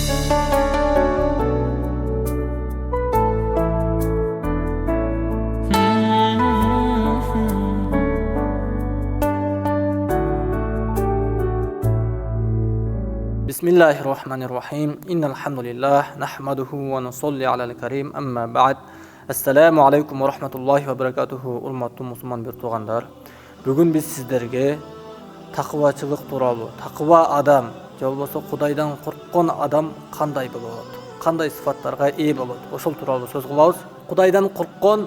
Bismillahirrahmanirrahim. Innal hamdulillah nahmaduhu wa nusalli alal karim. Amma ba'd. Assalamu alaykum wa rahmatullahi wa barakatuhu. Urmatly musulman bir tuğanlar. Bugün biz sizlerge takıvaçılık turalı, takıva adam, je bolboso Kudaydan korkkan adam kanday bolot? Kanday sıfatlarga ee bolot? Oşol turalı söz kılabız. Kudaydan korkkan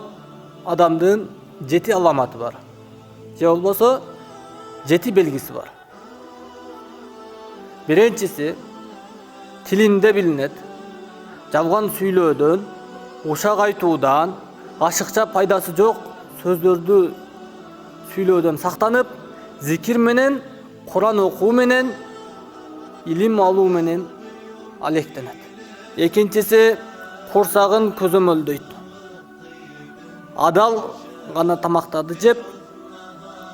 adamdın 7 alamatı var. Je bolboso 7 belgisi var. Birinçisi, tilinde bilinet, жалган сүйлөөдөн, ушак айтуудан, ашыкча пайдасы жок сөздөрдү сүйлөөдөн сактанып, зикир менен, Куран окуу менен, илим алуу менен алектенет. Экинчиси, курсагын көзөмөлдөйт. Адал гана тамактарды жеп,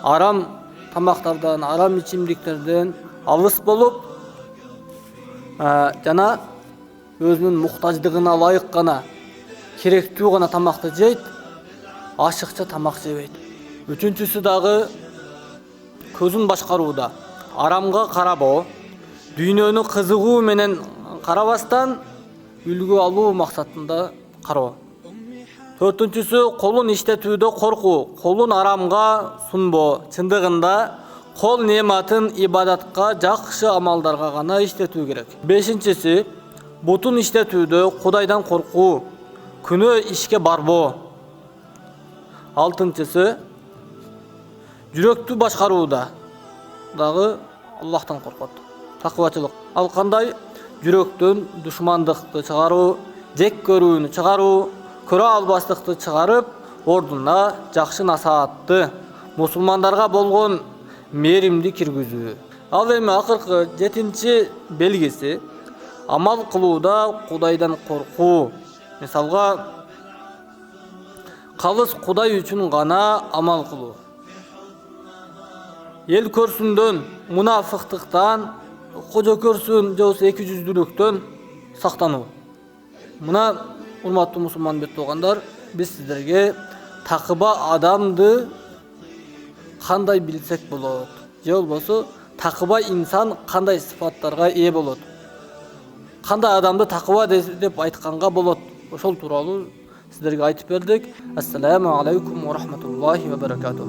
арам тамактардан, арам ичимдиктерден алыс болуп, жана өзүнүн муктаждыгына ылайык гана, керектүү гана тамакты жейт, ашыкча тамак жебейт. Үчүнчүсү дагы көзүн башкарууда арамга карабоо, дүйнөнү кызыгуу менен карабастан үлгү алуу максатында кароо. Төртүнчүсү колун иштетүүдө коркуу, колун арамга сунбоо. Чындыгында кол нематын ибадатка, жакшы амалдарга гана иштетүү керек. Бешинчиси, бутун иштетүүдө Кудайдан коркуу, күнөө ишке барбоо. Алтынчысы, жүрөктү башкарууда дагы Аллахтан коркот. Такыбачылык. Ал кандай? Жүрөктөн душмандыкты чыгаруу, жек көрүүнү чыгаруу, көрө албастыкты чыгарып, ордуна жакшы насаатты, мусулмандарга болгон меримди киргизүү. Ал эми акыркы 7-чи белгиси амал кылууда Кудайдан коркуу. Мисалга, калыс Кудай үчүн гана амал кылуу. Эл көрсүндөн, мунафыктыктан, кожо көрсүн, же болбосо эки жүздүүлүктөн сактануу. Мына, урматтуу мусулман бир туугандар, биз сиздерге такыба адамды кандай билсек болот? Же болбосо такыба инсан кандай сыфаттарга ээ болот? Кандай адамды такыба деп айтканга болот? Ошол тууралуу сиздерге айтып бердик. Ассаламу алейкум ва рахматуллахи ва баракатух.